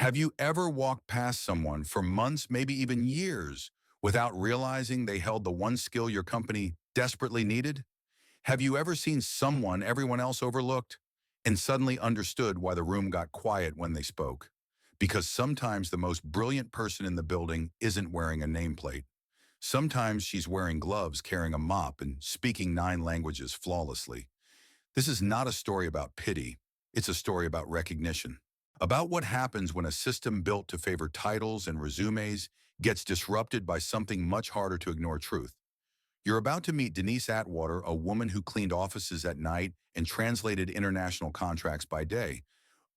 Have you ever walked past someone for months, maybe even years, without realizing they held the one skill your company desperately needed? Have you ever seen someone everyone else overlooked and suddenly understood why the room got quiet when they spoke? Because sometimes the most brilliant person in the building isn't wearing a nameplate. Sometimes she's wearing gloves, carrying a mop, and speaking 9 languages flawlessly. This is not a story about pity. It's a story about recognition. About what happens when a system built to favor titles and resumes gets disrupted by something much harder to ignore: truth. You're about to meet Denise Atwater, a woman who cleaned offices at night and translated international contracts by day.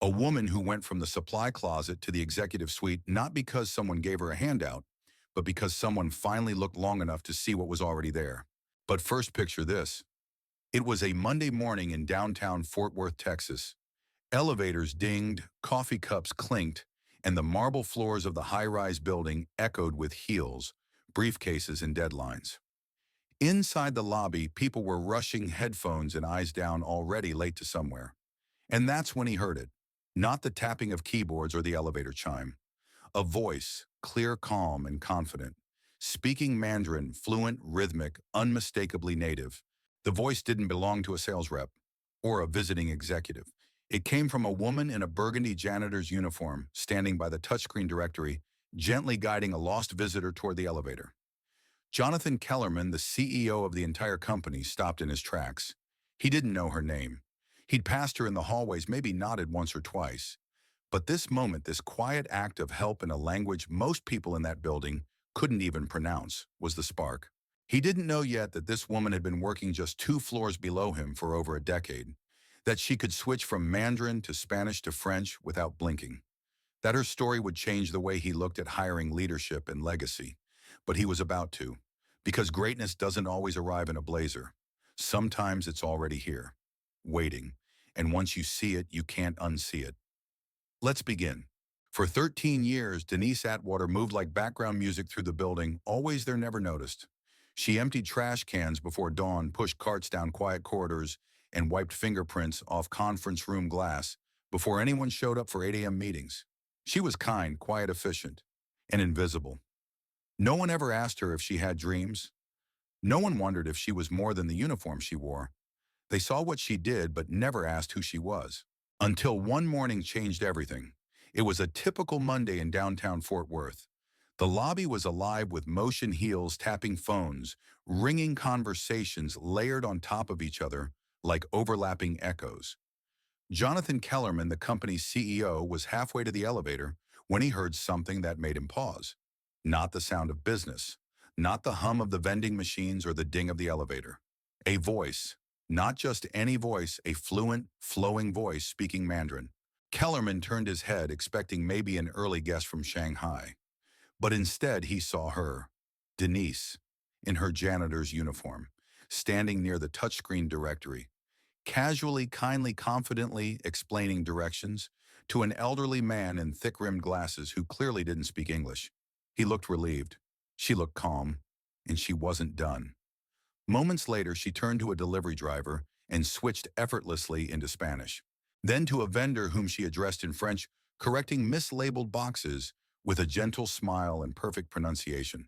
A woman who went from the supply closet to the executive suite not because someone gave her a handout, but because someone finally looked long enough to see what was already there. But first, picture this. It was a Monday morning in downtown Fort Worth, Texas. Elevators dinged, coffee cups clinked, and the marble floors of the high-rise building echoed with heels, briefcases, and deadlines. Inside the lobby, people were rushing, headphones and eyes down, already late to somewhere. And that's when he heard it. Not the tapping of keyboards or the elevator chime. A voice, clear, calm, and confident. Speaking Mandarin, fluent, rhythmic, unmistakably native. The voice didn't belong to a sales rep or a visiting executive. It came from a woman in a burgundy janitor's uniform, standing by the touchscreen directory, gently guiding a lost visitor toward the elevator. Jonathan Kellerman, the CEO of the entire company, stopped in his tracks. He didn't know her name. He'd passed her in the hallways, maybe nodded once or twice. But this moment, this quiet act of help in a language most people in that building couldn't even pronounce, was the spark. He didn't know yet that this woman had been working just 2 floors below him for over a decade, that she could switch from Mandarin to Spanish to French without blinking, that her story would change the way he looked at hiring, leadership, and legacy. But he was about to, because greatness doesn't always arrive in a blazer. Sometimes it's already here, waiting, and once you see it, you can't unsee it. Let's begin. For 13 years, Denise Atwater moved like background music through the building, always there, never noticed. She emptied trash cans before dawn, pushed carts down quiet corridors, and wiped fingerprints off conference room glass before anyone showed up for 8 a.m. meetings. She was kind, quiet, efficient, and invisible. No one ever asked her if she had dreams. No one wondered if she was more than the uniform she wore. They saw what she did, but never asked who she was. Until one morning changed everything. It was a typical Monday in downtown Fort Worth. The lobby was alive with motion, heels tapping phones, ringing conversations layered on top of each other like overlapping echoes. Jonathan Kellerman, the company's CEO, was halfway to the elevator when he heard something that made him pause. Not the sound of business, not the hum of the vending machines or the ding of the elevator. A voice, not just any voice, a fluent, flowing voice speaking Mandarin. Kellerman turned his head, expecting maybe an early guest from Shanghai. But instead he saw her, Denise, in her janitor's uniform, standing near the touchscreen directory, casually, kindly, confidently explaining directions to an elderly man in thick-rimmed glasses who clearly didn't speak English. He looked relieved. She looked calm, and she wasn't done. Moments later, she turned to a delivery driver and switched effortlessly into Spanish. Then to a vendor whom she addressed in French, correcting mislabeled boxes with a gentle smile and perfect pronunciation.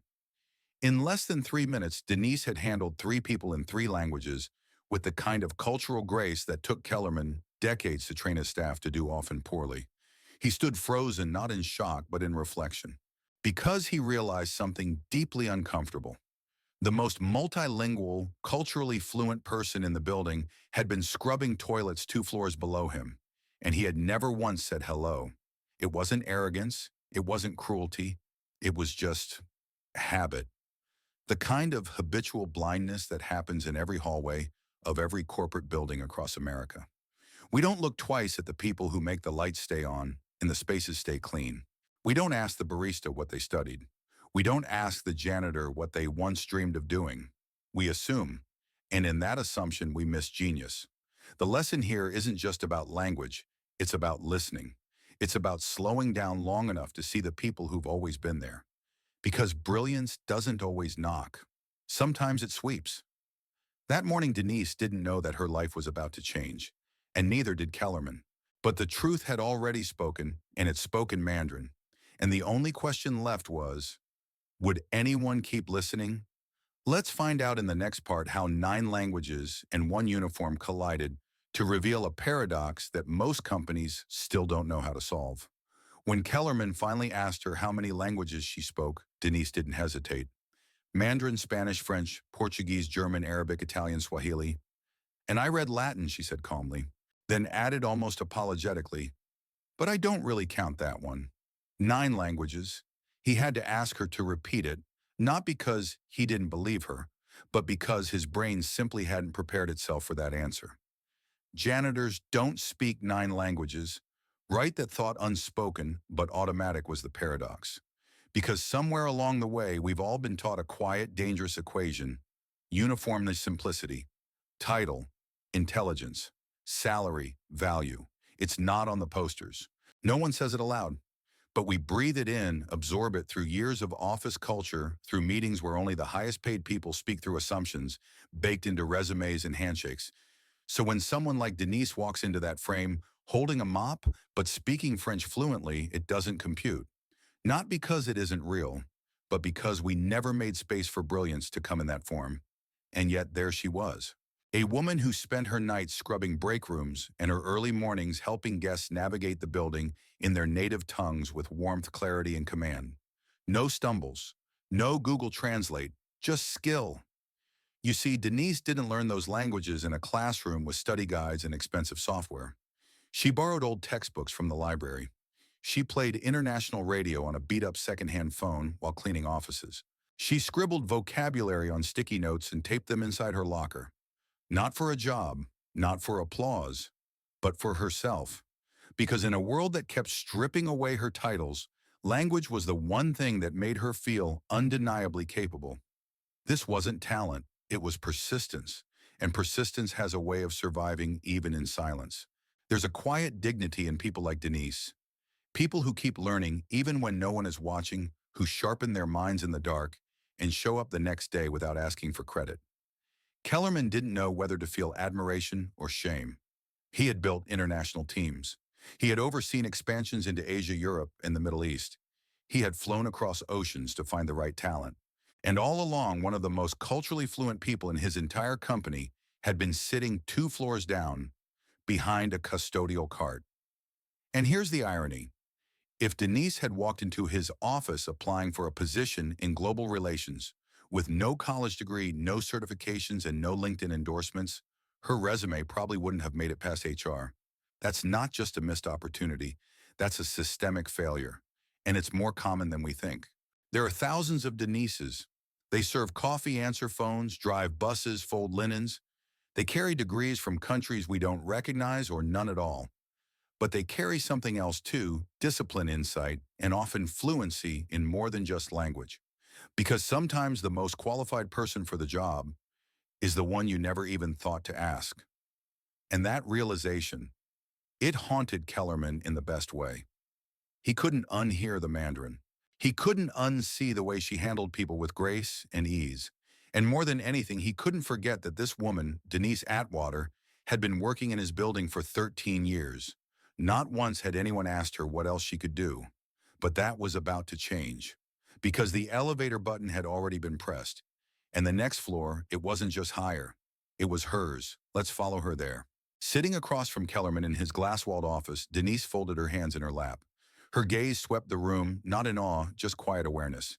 In less than 3 minutes, Denise had handled 3 people in 3 languages with the kind of cultural grace that took Kellerman decades to train his staff to do, often poorly. He stood frozen, not in shock, but in reflection, because he realized something deeply uncomfortable. The most multilingual, culturally fluent person in the building had been scrubbing toilets 2 floors below him, and he had never once said hello. It wasn't arrogance, it wasn't cruelty, it was just habit. The kind of habitual blindness that happens in every hallway of every corporate building across America. We don't look twice at the people who make the lights stay on and the spaces stay clean. We don't ask the barista what they studied. We don't ask the janitor what they once dreamed of doing. We assume, and in that assumption we miss genius. The lesson here isn't just about language, it's about listening. It's about slowing down long enough to see the people who've always been there. Because brilliance doesn't always knock. Sometimes it sweeps. That morning, Denise didn't know that her life was about to change, and neither did Kellerman. But the truth had already spoken, and it spoke in Mandarin. And the only question left was, would anyone keep listening? Let's find out in the next part how 9 languages and one uniform collided to reveal a paradox that most companies still don't know how to solve. When Kellerman finally asked her how many languages she spoke, Denise didn't hesitate. Mandarin, Spanish, French, Portuguese, German, Arabic, Italian, Swahili. And I read Latin, she said calmly, then added almost apologetically, but I don't really count that one. 9 languages. He had to ask her to repeat it, not because he didn't believe her, but because his brain simply hadn't prepared itself for that answer. Janitors don't speak 9 languages. Right that thought unspoken but automatic was the paradox. Because somewhere along the way, we've all been taught a quiet, dangerous equation: uniformness, simplicity, title, intelligence, salary, value. It's not on the posters. No one says it aloud. But we breathe it in, absorb it through years of office culture, through meetings where only the highest paid people speak through assumptions, baked into resumes and handshakes. So when someone like Denise walks into that frame, holding a mop, but speaking French fluently, it doesn't compute. Not because it isn't real, but because we never made space for brilliance to come in that form. And yet there she was. A woman who spent her nights scrubbing break rooms and her early mornings helping guests navigate the building in their native tongues with warmth, clarity, and command. No stumbles, no Google Translate, just skill. You see, Denise didn't learn those languages in a classroom with study guides and expensive software. She borrowed old textbooks from the library. She played international radio on a beat-up secondhand phone while cleaning offices. She scribbled vocabulary on sticky notes and taped them inside her locker. Not for a job, not for applause, but for herself. Because in a world that kept stripping away her titles, language was the one thing that made her feel undeniably capable. This wasn't talent, it was persistence. And persistence has a way of surviving even in silence. There's a quiet dignity in people like Denise. People who keep learning even when no one is watching, who sharpen their minds in the dark, and show up the next day without asking for credit. Kellerman didn't know whether to feel admiration or shame. He had built international teams. He had overseen expansions into Asia, Europe, and the Middle East. He had flown across oceans to find the right talent. And all along, one of the most culturally fluent people in his entire company had been sitting 2 floors down behind a custodial cart. And here's the irony. If Denise had walked into his office applying for a position in global relations, with no college degree, no certifications, and no LinkedIn endorsements, her resume probably wouldn't have made it past HR. That's not just a missed opportunity, that's a systemic failure. And it's more common than we think. There are thousands of Denises. They serve coffee, answer phones, drive buses, fold linens. They carry degrees from countries we don't recognize or none at all. But they carry something else too: discipline, insight, and often fluency in more than just language. Because sometimes the most qualified person for the job is the one you never even thought to ask. And that realization, it haunted Kellerman in the best way. He couldn't unhear the Mandarin. He couldn't unsee the way she handled people with grace and ease. And more than anything, he couldn't forget that this woman, Denise Atwater, had been working in his building for 13 years. Not once had anyone asked her what else she could do. But that was about to change. Because the elevator button had already been pressed. And the next floor, it wasn't just higher. It was hers. Let's follow her there. Sitting across from Kellerman in his glass-walled office, Denise folded her hands in her lap. Her gaze swept the room, not in awe, just quiet awareness.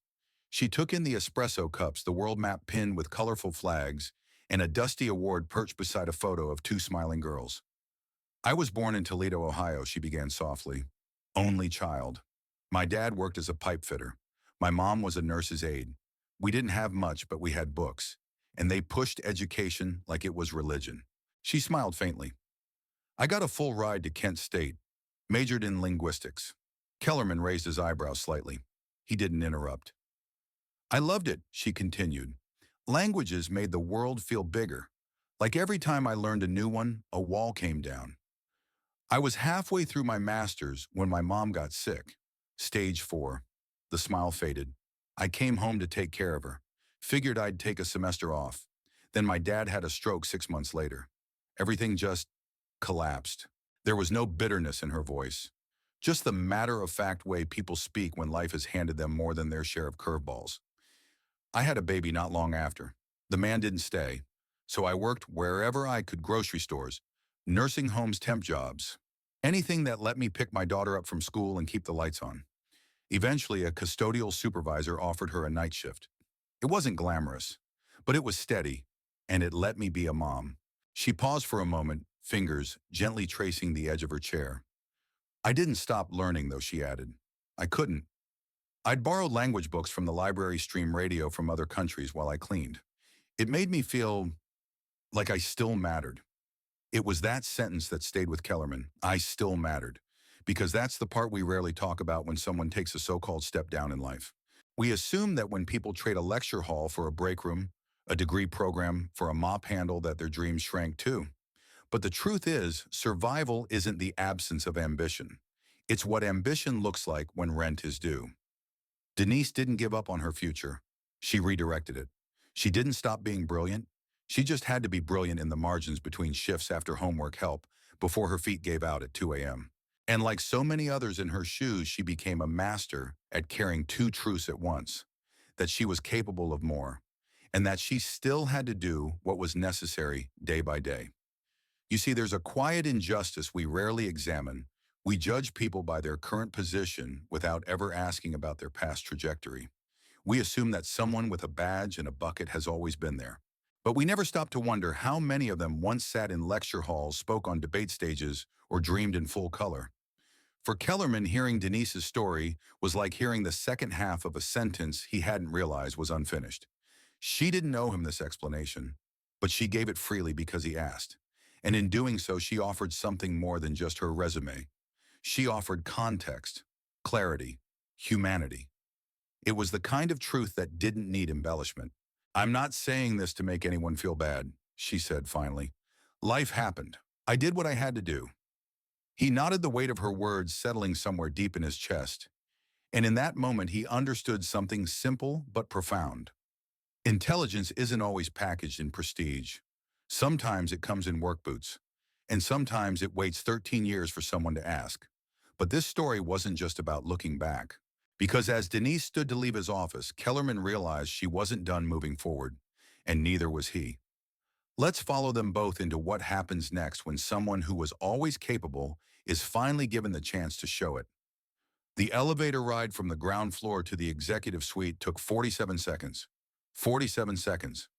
She took in the espresso cups, the world map pinned with colorful flags, and a dusty award perched beside a photo of 2 smiling girls. I was born in Toledo, Ohio, she began softly. Only child. My dad worked as a pipe fitter. My mom was a nurse's aide. We didn't have much, but we had books. And they pushed education like it was religion. She smiled faintly. I got a full ride to Kent State. Majored in linguistics. Kellerman raised his eyebrows slightly. He didn't interrupt. I loved it, she continued. Languages made the world feel bigger. Like every time I learned a new one, a wall came down. I was halfway through my master's when my mom got sick. Stage 4. The smile faded. I came home to take care of her. Figured I'd take a semester off. Then my dad had a stroke 6 months later. Everything just collapsed. There was no bitterness in her voice, just the matter-of-fact way people speak when life has handed them more than their share of curveballs. I had a baby not long after. The man didn't stay, so I worked wherever I could: grocery stores, nursing homes, temp jobs, anything that let me pick my daughter up from school and keep the lights on. Eventually, a custodial supervisor offered her a night shift. It wasn't glamorous, but it was steady, and it let me be a mom. She paused for a moment, fingers gently tracing the edge of her chair. I didn't stop learning, though, she added. I couldn't. I'd borrowed language books from the library, stream radio from other countries while I cleaned. It made me feel like I still mattered. It was that sentence that stayed with Kellerman: I still mattered. Because that's the part we rarely talk about when someone takes a so-called step down in life. We assume that when people trade a lecture hall for a break room, a degree program for a mop handle, that their dreams shrank too. But the truth is, survival isn't the absence of ambition. It's what ambition looks like when rent is due. Denise didn't give up on her future. She redirected it. She didn't stop being brilliant. She just had to be brilliant in the margins between shifts, after homework help, before her feet gave out at 2 a.m. And like so many others in her shoes, she became a master at carrying two truths at once: that she was capable of more, and that she still had to do what was necessary day by day. You see, there's a quiet injustice we rarely examine. We judge people by their current position without ever asking about their past trajectory. We assume that someone with a badge and a bucket has always been there. But we never stop to wonder how many of them once sat in lecture halls, spoke on debate stages, or dreamed in full color. For Kellerman, hearing Denise's story was like hearing the second half of a sentence he hadn't realized was unfinished. She didn't owe him this explanation, but she gave it freely because he asked. And in doing so, she offered something more than just her resume. She offered context, clarity, humanity. It was the kind of truth that didn't need embellishment. "I'm not saying this to make anyone feel bad," she said finally. "Life happened. I did what I had to do." He nodded, the weight of her words settling somewhere deep in his chest. And in that moment, he understood something simple but profound. Intelligence isn't always packaged in prestige. Sometimes it comes in work boots, and sometimes it waits 13 years for someone to ask. But this story wasn't just about looking back. Because as Denise stood to leave his office, Kellerman realized she wasn't done moving forward, and neither was he. Let's follow them both into what happens next when someone who was always capable is finally given the chance to show it. The elevator ride from the ground floor to the executive suite took 47 seconds. 47 seconds.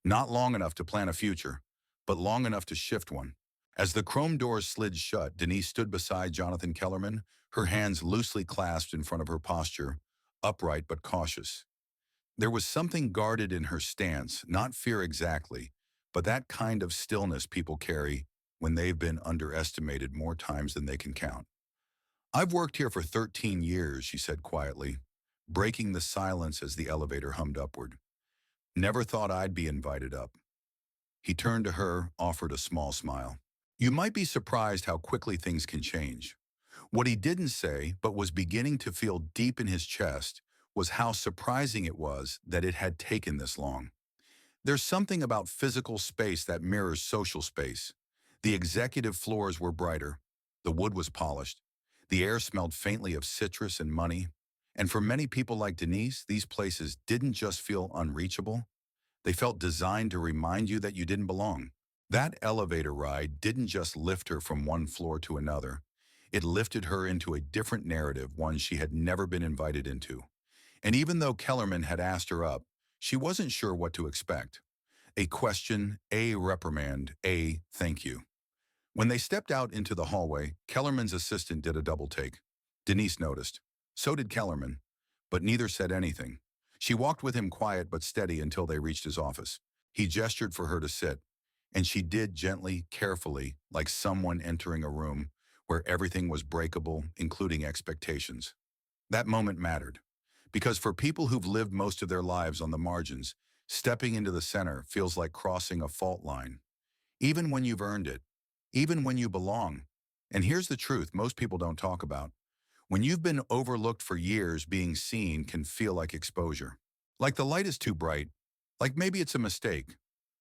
Not long enough to plan a future, but long enough to shift one. As the chrome doors slid shut, Denise stood beside Jonathan Kellerman, her hands loosely clasped in front of her posture, upright but cautious. There was something guarded in her stance, not fear exactly, but that kind of stillness people carry when they've been underestimated more times than they can count. "I've worked here for 13 years, she said quietly, breaking the silence as the elevator hummed upward. "Never thought I'd be invited up." He turned to her, offered a small smile. "You might be surprised how quickly things can change." What he didn't say, but was beginning to feel deep in his chest, was how surprising it was that it had taken this long. There's something about physical space that mirrors social space. The executive floors were brighter. The wood was polished. The air smelled faintly of citrus and money. And for many people like Denise, these places didn't just feel unreachable. They felt designed to remind you that you didn't belong. That elevator ride didn't just lift her from one floor to another. It lifted her into a different narrative, one she had never been invited into. And even though Kellerman had asked her up, she wasn't sure what to expect. A question, a reprimand, a thank you. When they stepped out into the hallway, Kellerman's assistant did a double take. Denise noticed. So did Kellerman. But neither said anything. She walked with him, quiet but steady, until they reached his office. He gestured for her to sit, and she did, gently, carefully, like someone entering a room where everything was breakable, including expectations. That moment mattered, because for people who've lived most of their lives on the margins, stepping into the center feels like crossing a fault line. Even when you've earned it, even when you belong. And here's the truth most people don't talk about. When you've been overlooked for years, being seen can feel like exposure. Like the light is too bright, like maybe it's a mistake.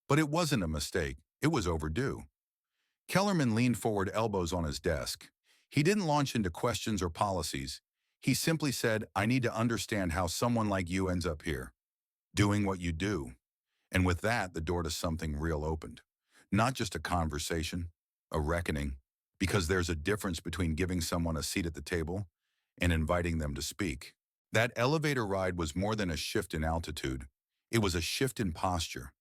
But it wasn't a mistake, it was overdue. Kellerman leaned forward, elbows on his desk. He didn't launch into questions or policies. He simply said, I need to understand how someone like you ends up here, doing what you do. And with that, the door to something real opened. Not just a conversation, a reckoning, because there's a difference between giving someone a seat at the table and inviting them to speak. That elevator ride was more than a shift in altitude. It was a shift in posture.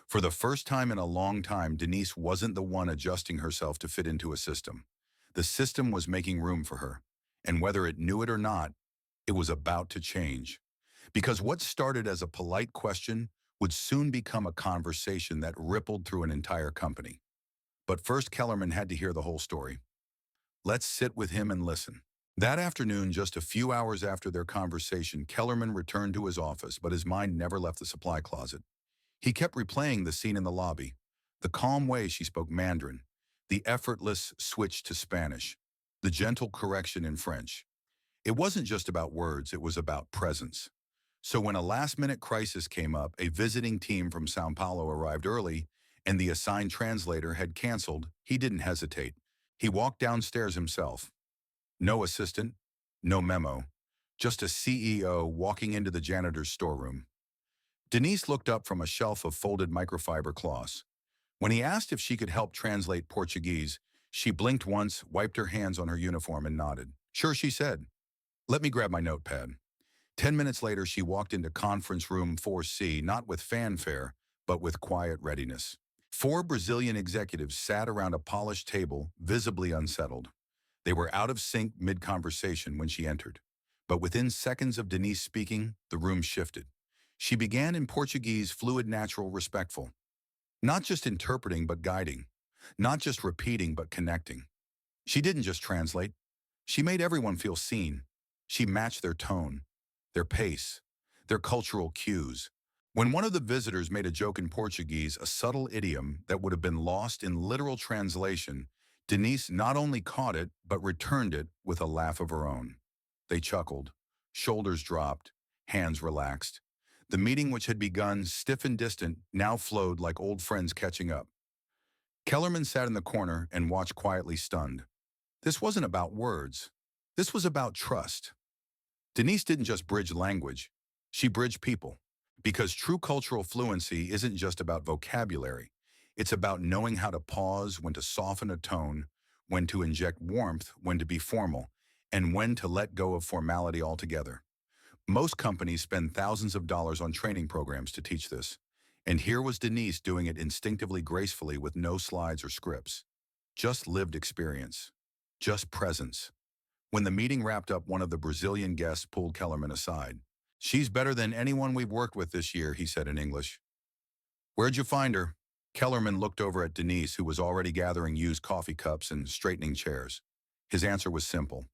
For the first time in a long time, Denise wasn't the one adjusting herself to fit into a system. The system was making room for her. And whether it knew it or not, it was about to change. Because what started as a polite question would soon become a conversation that rippled through an entire company. But first, Kellerman had to hear the whole story. Let's sit with him and listen. That afternoon, just a few hours after their conversation, Kellerman returned to his office, but his mind never left the supply closet. He kept replaying the scene in the lobby, the calm way she spoke Mandarin, the effortless switch to Spanish, the gentle correction in French. It wasn't just about words, it was about presence. So when a last-minute crisis came up, a visiting team from Sao Paulo arrived early, and the assigned translator had canceled, he didn't hesitate. He walked downstairs himself. No assistant, no memo, just a CEO walking into the janitor's storeroom. Denise looked up from a shelf of folded microfiber cloths. When he asked if she could help translate Portuguese, she blinked once, wiped her hands on her uniform, and nodded. Sure, she said. Let me grab my notepad. 10 minutes later, she walked into conference room 4C, not with fanfare, but with quiet readiness. Four Brazilian executives sat around a polished table, visibly unsettled. They were out of sync mid-conversation when she entered. But within seconds of Denise speaking, the room shifted. She began in Portuguese, fluid, natural, respectful. Not just interpreting, but guiding. Not just repeating, but connecting. She didn't just translate. She made everyone feel seen. She matched their tone, their pace, their cultural cues. When one of the visitors made a joke in Portuguese, a subtle idiom that would have been lost in literal translation, Denise not only caught it, but returned it with a laugh of her own. They chuckled, shoulders dropped, hands relaxed. The meeting, which had begun stiff and distant, now flowed like old friends catching up. Kellerman sat in the corner and watched quietly, stunned. This wasn't about words. This was about trust. Denise didn't just bridge language. She bridged people. Because true cultural fluency isn't just about vocabulary. It's about knowing how to pause, when to soften a tone, when to inject warmth, when to be formal, and when to let go of formality altogether. Most companies spend thousands of dollars on training programs to teach this. And here was Denise doing it instinctively, gracefully, with no slides or scripts. Just lived experience. Just presence. When the meeting wrapped up, one of the Brazilian guests pulled Kellerman aside. She's better than anyone we've worked with this year, he said in English. Where'd you find her? Kellerman looked over at Denise, who was already gathering used coffee cups and straightening chairs. His answer was simple.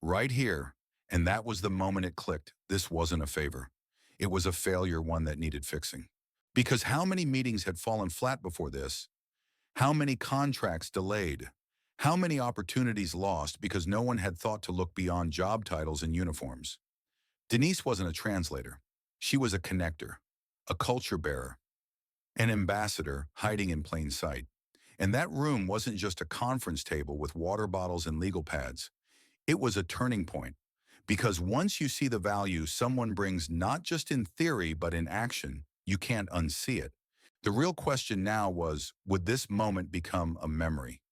Right here. And that was the moment it clicked. This wasn't a favor. It was a failure, one that needed fixing. Because how many meetings had fallen flat before this? How many contracts delayed? How many opportunities lost because no one had thought to look beyond job titles and uniforms? Denise wasn't a translator. She was a connector, a culture bearer, an ambassador hiding in plain sight. And that room wasn't just a conference table with water bottles and legal pads. It was a turning point. Because once you see the value someone brings, not just in theory but in action, you can't unsee it. The real question now was, would this moment become a memory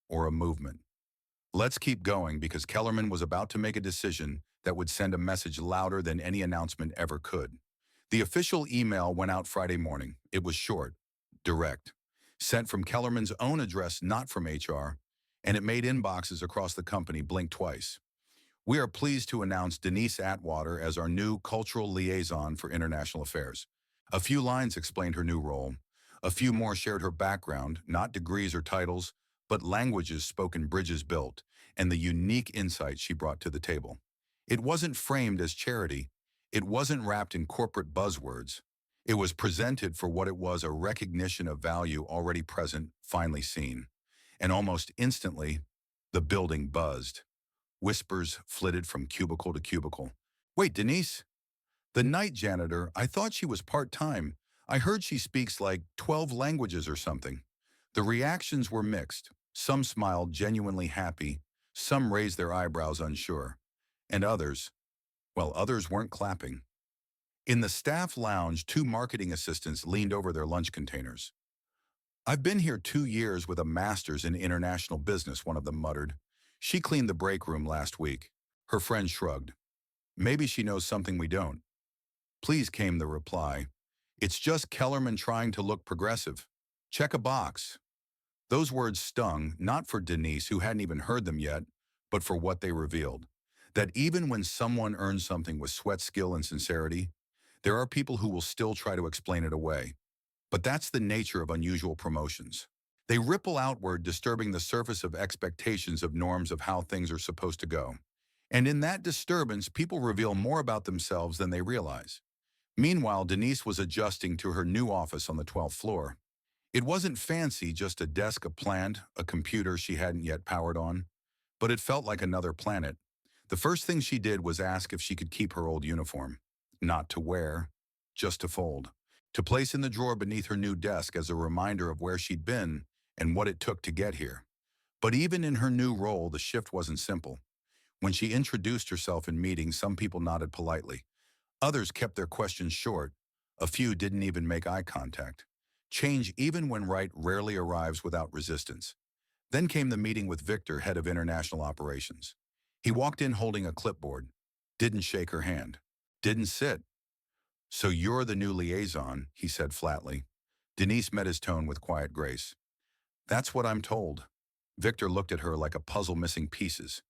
or a movement? Let's keep going, because Kellerman was about to make a decision that would send a message louder than any announcement ever could. The official email went out Friday morning. It was short, direct, sent from Kellerman's own address, not from HR, and it made inboxes across the company blink twice. We are pleased to announce Denise Atwater as our new cultural liaison for international affairs. A few lines explained her new role. A few more shared her background, not degrees or titles, but languages spoken, bridges built, and the unique insight she brought to the table. It wasn't framed as charity. It wasn't wrapped in corporate buzzwords. It was presented for what it was, a recognition of value already present, finally seen. And almost instantly, the building buzzed. Whispers flitted from cubicle to cubicle. Wait, Denise? The night janitor, I thought she was part-time. I heard she speaks like 12 languages or something. The reactions were mixed. Some smiled, genuinely happy. Some raised their eyebrows, unsure. And others, well, others weren't clapping. In the staff lounge, two marketing assistants leaned over their lunch containers. "I've been here 2 years with a master's in international business," one of them muttered. "She cleaned the break room last week." Her friend shrugged. "Maybe she knows something we don't." "Please," came the reply. "It's just Kellerman trying to look progressive. Check a box." Those words stung, not for Denise, who hadn't even heard them yet, but for what they revealed. That even when someone earns something with sweat, skill, and sincerity, there are people who will still try to explain it away. But that's the nature of unusual promotions. They ripple outward, disturbing the surface of expectations of norms of how things are supposed to go. And in that disturbance, people reveal more about themselves than they realize. Meanwhile, Denise was adjusting to her new office on the 12th floor. It wasn't fancy, just a desk, a plant, a computer she hadn't yet powered on. But it felt like another planet. The first thing she did was ask if she could keep her old uniform. Not to wear, just to fold. To place in the drawer beneath her new desk as a reminder of where she'd been and what it took to get here. But even in her new role, the shift wasn't simple. When she introduced herself in meetings, some people nodded politely. Others kept their questions short. A few didn't even make eye contact. Change, even when right, rarely arrives without resistance. Then came the meeting with Victor, head of international operations. He walked in holding a clipboard. Didn't shake her hand. Didn't sit. "So you're the new liaison," he said flatly. Denise met his tone with quiet grace. "That's what I'm told." Victor looked at her like a puzzle missing pieces.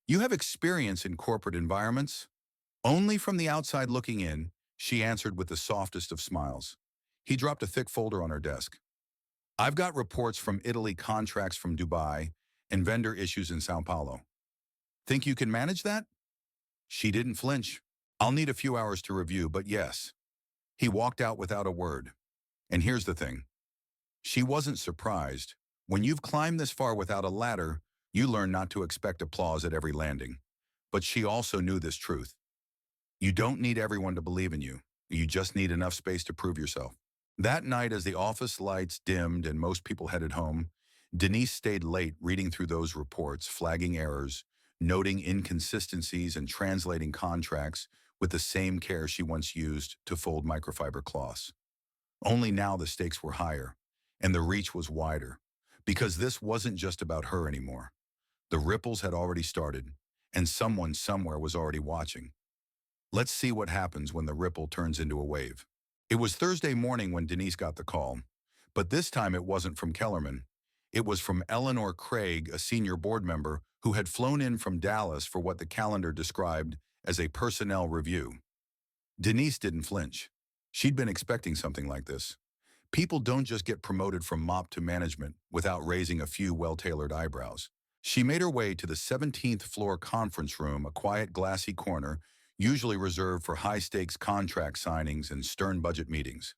"You have experience in corporate environments?" "Only from the outside looking in," she answered with the softest of smiles. He dropped a thick folder on her desk. "I've got reports from Italy, contracts from Dubai, and vendor issues in Sao Paulo. Think you can manage that?" She didn't flinch. "I'll need a few hours to review, but yes." He walked out without a word. And here's the thing. She wasn't surprised. When you've climbed this far without a ladder, you learn not to expect applause at every landing. But she also knew this truth. You don't need everyone to believe in you. You just need enough space to prove yourself. That night, as the office lights dimmed and most people headed home, Denise stayed late reading through those reports, flagging errors, noting inconsistencies, and translating contracts with the same care she once used to fold microfiber cloths. Only now the stakes were higher, and the reach was wider, because this wasn't just about her anymore. The ripples had already started, and someone somewhere was already watching. Let's see what happens when the ripple turns into a wave. It was Thursday morning when Denise got the call, but this time it wasn't from Kellerman. It was from Eleanor Craig, a senior board member who had flown in from Dallas for what the calendar described as a personnel review. Denise didn't flinch. She'd been expecting something like this. People don't just get promoted from mop to management without raising a few well-tailored eyebrows. She made her way to the 17th floor conference room, a quiet, glassy corner, usually reserved for high-stakes contract signings and stern budget meetings.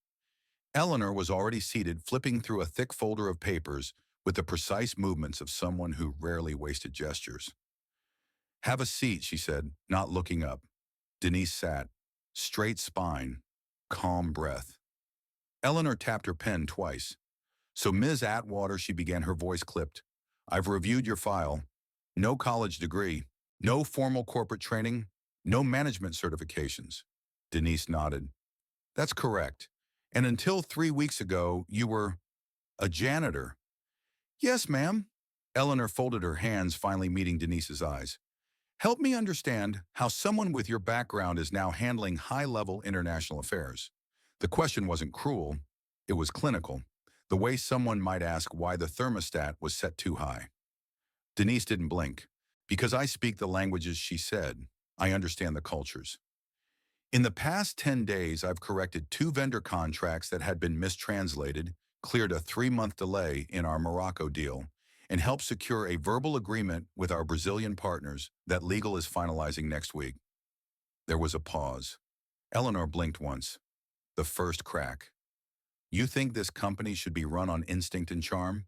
Eleanor was already seated, flipping through a thick folder of papers with the precise movements of someone who rarely wasted gestures. "Have a seat," she said, not looking up. Denise sat. Straight spine, calm breath. Eleanor tapped her pen twice. "So, Ms. Atwater," she began, her voice clipped, "I've reviewed your file. No college degree, no formal corporate training, no management certifications." Denise nodded. "That's correct. And until 3 weeks ago, you were a janitor." "Yes, ma'am." Eleanor folded her hands, finally meeting Denise's eyes. "Help me understand how someone with your background is now handling high-level international affairs." The question wasn't cruel, it was clinical, the way someone might ask why the thermostat was set too high. Denise didn't blink. "Because I speak the languages," she said. "I understand the cultures. In the past 10 days, I've corrected 2 vendor contracts that had been mistranslated, cleared a 3-month delay in our Morocco deal, and helped secure a verbal agreement with our Brazilian partners that legal is finalizing next week." There was a pause. Eleanor blinked once. The first crack. "You think this company should be run on instinct and charm?"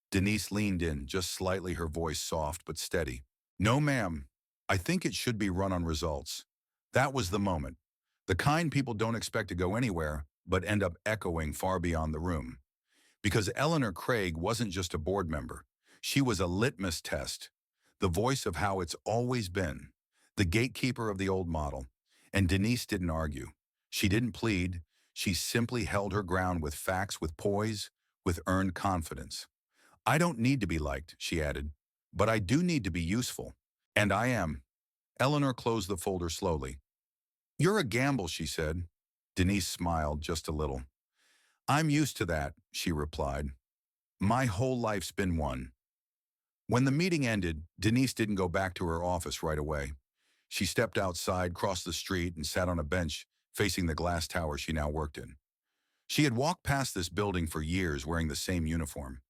Denise leaned in, just slightly, her voice soft but steady. "No, ma'am. I think it should be run on results." That was the moment. The kind people don't expect to go anywhere, but end up echoing far beyond the room. Because Eleanor Craig wasn't just a board member. She was a litmus test, the voice of how it's always been, the gatekeeper of the old model. And Denise didn't argue. She didn't plead. She simply held her ground with facts, with poise, with earned confidence. I don't need to be liked, she added, but I do need to be useful. And I am. Eleanor closed the folder slowly. You're a gamble, she said. Denise smiled just a little. I'm used to that, she replied. My whole life's been one. When the meeting ended, Denise didn't go back to her office right away. She stepped outside, crossed the street, and sat on a bench facing the glass tower she now worked in. She had walked past this building for years wearing the same uniform,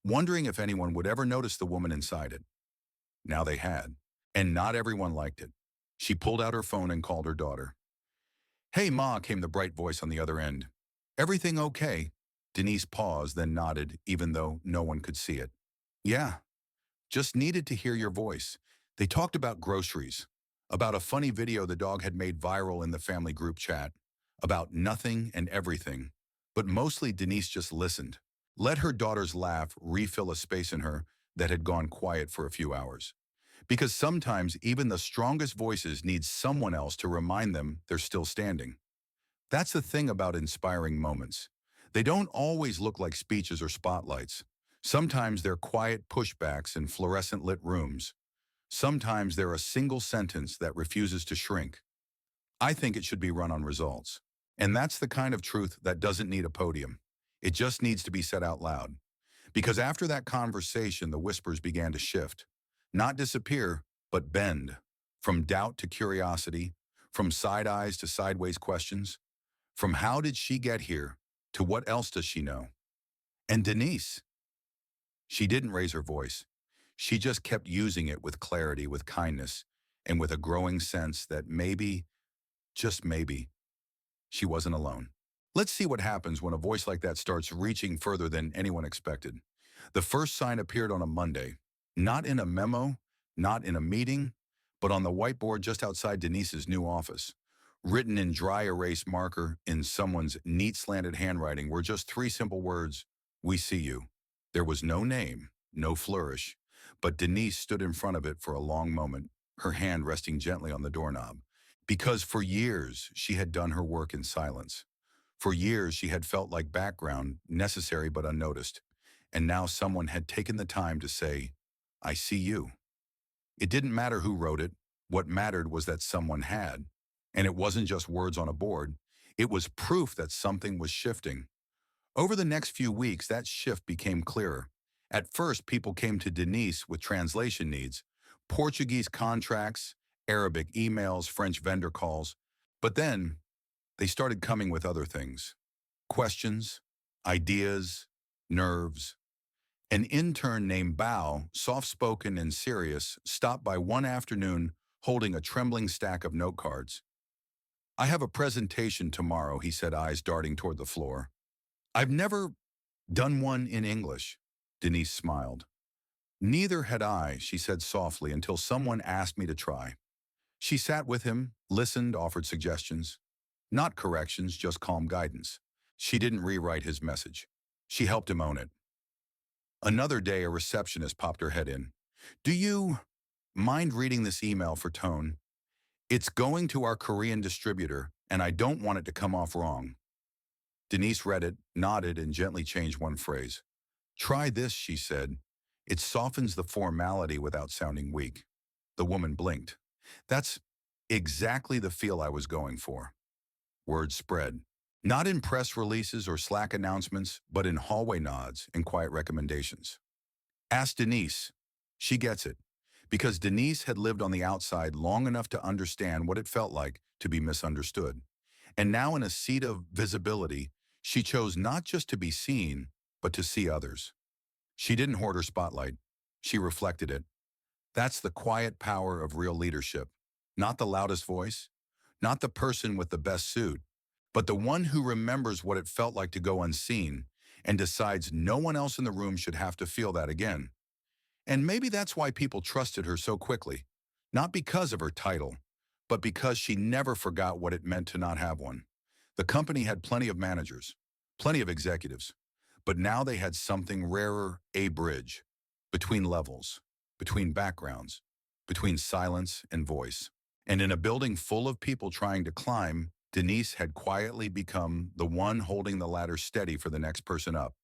wondering if anyone would ever notice the woman inside it. Now they had, and not everyone liked it. She pulled out her phone and called her daughter. Hey, Ma, came the bright voice on the other end. Everything okay? Denise paused, then nodded, even though no one could see it. Yeah, just needed to hear your voice. They talked about groceries, about a funny video the dog had made viral in the family group chat, about nothing and everything. But mostly Denise just listened. Let her daughter's laugh refill a space in her that had gone quiet for a few hours. Because sometimes even the strongest voices need someone else to remind them they're still standing. That's the thing about inspiring moments. They don't always look like speeches or spotlights. Sometimes they're quiet pushbacks in fluorescent lit rooms. Sometimes they're a single sentence that refuses to shrink. I think it should be run on results. And that's the kind of truth that doesn't need a podium. It just needs to be said out loud. Because after that conversation, the whispers began to shift. Not disappear, but bend. From doubt to curiosity, from side eyes to sideways questions, from how did she get here to what else does she know? And Denise, she didn't raise her voice. She just kept using it with clarity, with kindness, and with a growing sense that maybe, just maybe, she wasn't alone. Let's see what happens when a voice like that starts reaching further than anyone expected. The first sign appeared on a Monday, not in a memo, not in a meeting, but on the whiteboard just outside Denise's new office. Written in dry erase marker in someone's neat slanted handwriting were just three simple words, "We see you." There was no name, no flourish, but Denise stood in front of it for a long moment, her hand resting gently on the doorknob. Because for years, she had done her work in silence. For years, she had felt like background, necessary but unnoticed. And now someone had taken the time to say, I see you. It didn't matter who wrote it. What mattered was that someone had. And it wasn't just words on a board. It was proof that something was shifting. Over the next few weeks, that shift became clearer. At first, people came to Denise with translation needs, Portuguese contracts, Arabic emails, French vendor calls. But then, they started coming with other things. Questions, ideas, nerves. An intern named Bao, soft-spoken and serious, stopped by one afternoon holding a trembling stack of note cards. I have a presentation tomorrow, he said, eyes darting toward the floor. I've never done one in English. Denise smiled. Neither had I, she said softly, until someone asked me to try. She sat with him, listened, offered suggestions. Not corrections, just calm guidance. She didn't rewrite his message. She helped him own it. Another day, a receptionist popped her head in. Do you mind reading this email for tone? It's going to our Korean distributor, and I don't want it to come off wrong. Denise read it, nodded, and gently changed one phrase. Try this, she said. It softens the formality without sounding weak. The woman blinked. That's exactly the feel I was going for. Word spread. Not in press releases or Slack announcements, but in hallway nods and quiet recommendations. Ask Denise. She gets it. Because Denise had lived on the outside long enough to understand what it felt like to be misunderstood. And now in a seat of visibility, she chose not just to be seen, but to see others. She didn't hoard her spotlight. She reflected it. That's the quiet power of real leadership. Not the loudest voice, not the person with the best suit, but the one who remembers what it felt like to go unseen and decides no one else in the room should have to feel that again. And maybe that's why people trusted her so quickly. Not because of her title, but because she never forgot what it meant to not have one. The company had plenty of managers, plenty of executives, but now they had something rarer, a bridge. between levels, between backgrounds, between silence and voice. And in a building full of people trying to climb, Denise had quietly become the one holding the ladder steady for the next person up.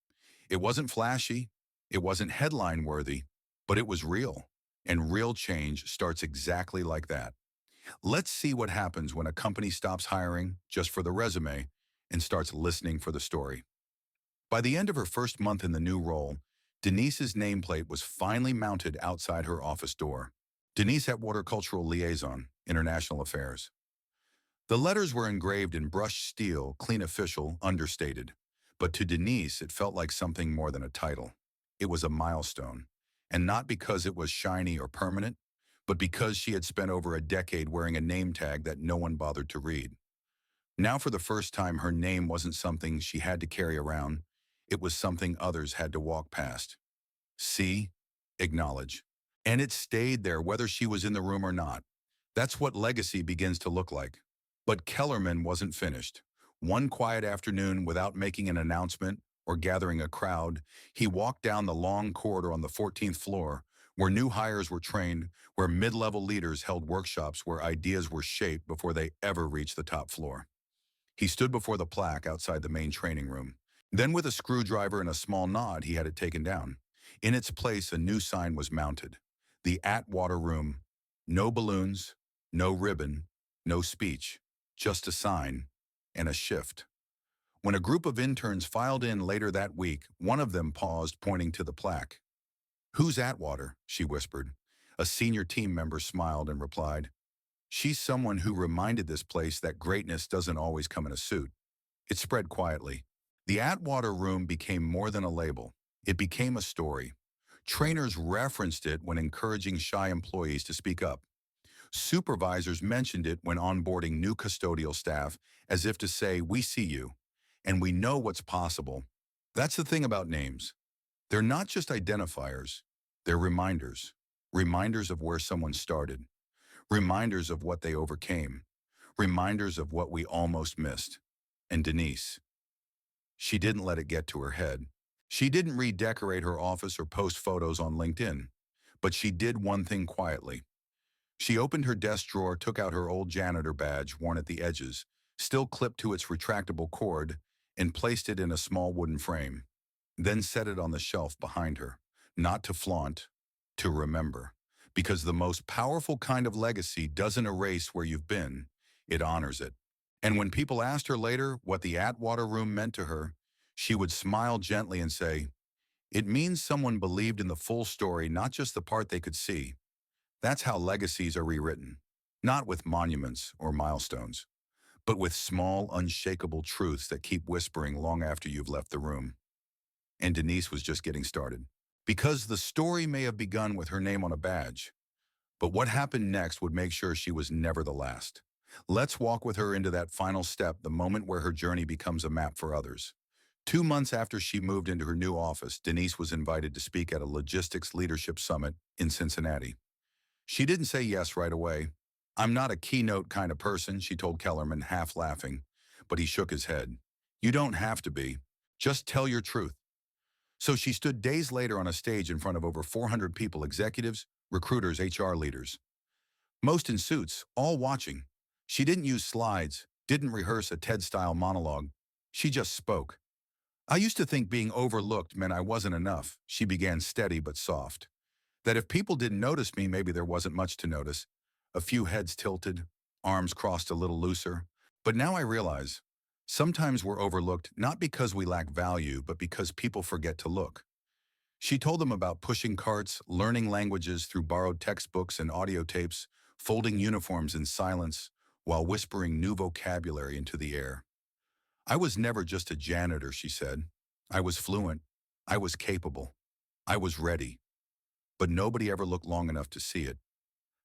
It wasn't flashy, it wasn't headline worthy, but it was real. And real change starts exactly like that. Let's see what happens when a company stops hiring just for the resume and starts listening for the story. By the end of her first month in the new role, Denise's nameplate was finally mounted outside her office door. Denise Atwater Cultural Liaison, International Affairs. The letters were engraved in brushed steel, clean official, understated. But to Denise, it felt like something more than a title. It was a milestone. And not because it was shiny or permanent, but because she had spent over a decade wearing a name tag that no one bothered to read. Now for the first time, her name wasn't something she had to carry around. It was something others had to walk past. See, acknowledge. And it stayed there whether she was in the room or not. That's what legacy begins to look like. But Kellerman wasn't finished. One quiet afternoon, without making an announcement or gathering a crowd, he walked down the long corridor on the 14th floor, where new hires were trained, where mid-level leaders held workshops, where ideas were shaped before they ever reached the top floor. He stood before the plaque outside the main training room. Then with a screwdriver and a small nod, he had it taken down. In its place, a new sign was mounted. The Atwater Room. No balloons, no ribbon, no speech, just a sign and a shift. When a group of interns filed in later that week, one of them paused, pointing to the plaque. "Who's Atwater?" she whispered. A senior team member smiled and replied, "She's someone who reminded this place that greatness doesn't always come in a suit." It spread quietly. The Atwater Room became more than a label. It became a story. Trainers referenced it when encouraging shy employees to speak up. Supervisors mentioned it when onboarding new custodial staff, as if to say, "We see you, and we know what's possible." That's the thing about names. They're not just identifiers, they're reminders. Reminders of where someone started. Reminders of what they overcame. Reminders of what we almost missed. And Denise, she didn't let it get to her head. She didn't redecorate her office or post photos on LinkedIn. But she did one thing quietly. She opened her desk drawer, took out her old janitor badge worn at the edges, still clipped to its retractable cord, and placed it in a small wooden frame. Then set it on the shelf behind her, not to flaunt, to remember. Because the most powerful kind of legacy doesn't erase where you've been, it honors it. And when people asked her later what the Atwater Room meant to her, she would smile gently and say, "It means someone believed in the full story, not just the part they could see." That's how legacies are rewritten, not with monuments or milestones, but with small, unshakable truths that keep whispering long after you've left the room. And Denise was just getting started. Because the story may have begun with her name on a badge, but what happened next would make sure she was never the last. Let's walk with her into that final step, the moment where her journey becomes a map for others. 2 months after she moved into her new office, Denise was invited to speak at a logistics leadership summit in Cincinnati. She didn't say yes right away. "I'm not a keynote kind of person," she told Kellerman, half laughing, but he shook his head. "You don't have to be. Just tell your truth." So she stood days later on a stage in front of over 400 people, executives, recruiters, HR leaders. Most in suits, all watching. She didn't use slides, didn't rehearse a TED-style monologue. She just spoke. "I used to think being overlooked meant I wasn't enough," she began, steady but soft. "That if people didn't notice me, maybe there wasn't much to notice. A few heads tilted, arms crossed a little looser. But now I realize, sometimes we're overlooked not because we lack value, but because people forget to look." She told them about pushing carts, learning languages through borrowed textbooks and audio tapes, folding uniforms in silence, while whispering new vocabulary into the air. "I was never just a janitor," she said. "I was fluent. I was capable. I was ready. But nobody ever looked long enough to see it."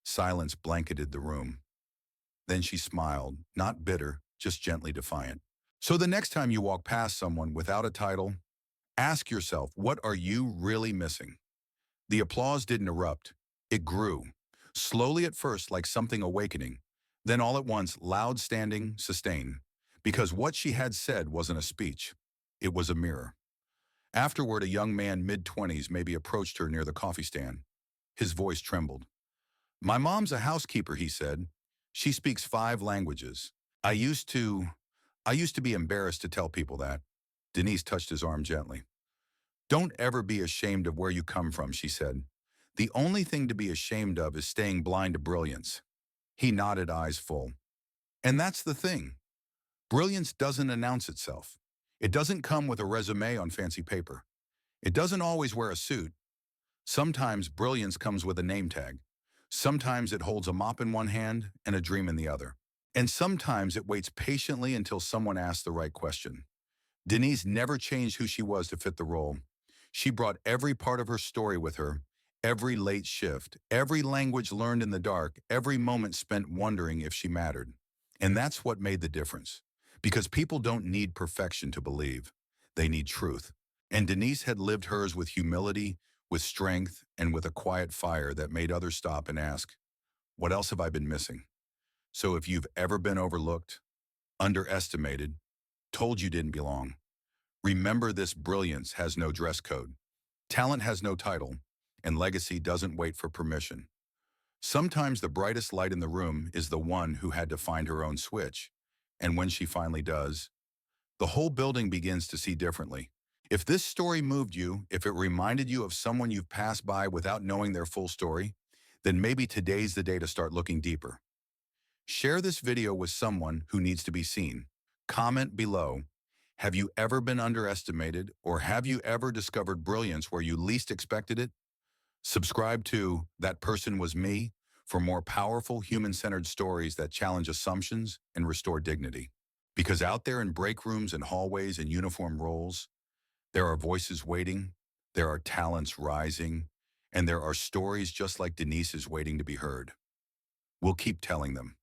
Silence blanketed the room. Then she smiled, not bitter, just gently defiant. So the next time you walk past someone without a title, ask yourself, what are you really missing? The applause didn't erupt. It grew. Slowly at first, like something awakening. Then all at once, loud, standing, sustained. Because what she had said wasn't a speech. It was a mirror. Afterward, a young man mid-20s maybe approached her near the coffee stand. His voice trembled. "My mom's a housekeeper," he said. "She speaks 5 languages. I used to, I used to be embarrassed to tell people that." Denise touched his arm gently. "Don't ever be ashamed of where you come from," she said. "The only thing to be ashamed of is staying blind to brilliance." He nodded, eyes full. And that's the thing. Brilliance doesn't announce itself. It doesn't come with a resume on fancy paper. It doesn't always wear a suit. Sometimes brilliance comes with a name tag. Sometimes it holds a mop in one hand and a dream in the other. And sometimes it waits patiently until someone asks the right question. Denise never changed who she was to fit the role. She brought every part of her story with her, every late shift, every language learned in the dark, every moment spent wondering if she mattered. And that's what made the difference. Because people don't need perfection to believe. They need truth. And Denise had lived hers with humility, with strength, and with a quiet fire that made others stop and ask, what else have I been missing? So if you've ever been overlooked, underestimated, told you didn't belong, remember this: brilliance has no dress code, talent has no title, and legacy doesn't wait for permission. Sometimes the brightest light in the room is the one who had to find her own switch. And when she finally does, the whole building begins to see differently. If this story moved you, if it reminded you of someone you've passed by without knowing their full story, then maybe today's the day to start looking deeper. Share this video with someone who needs to be seen. Comment below. Have you ever been underestimated, or have you ever discovered brilliance where you least expected it? Subscribe to That Person Was Me for more powerful human-centered stories that challenge assumptions and restore dignity. Because out there in break rooms and hallways and uniform roles, there are voices waiting, there are talents rising, and there are stories just like Denise's waiting to be heard. We'll keep telling them,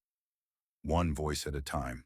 one voice at a time.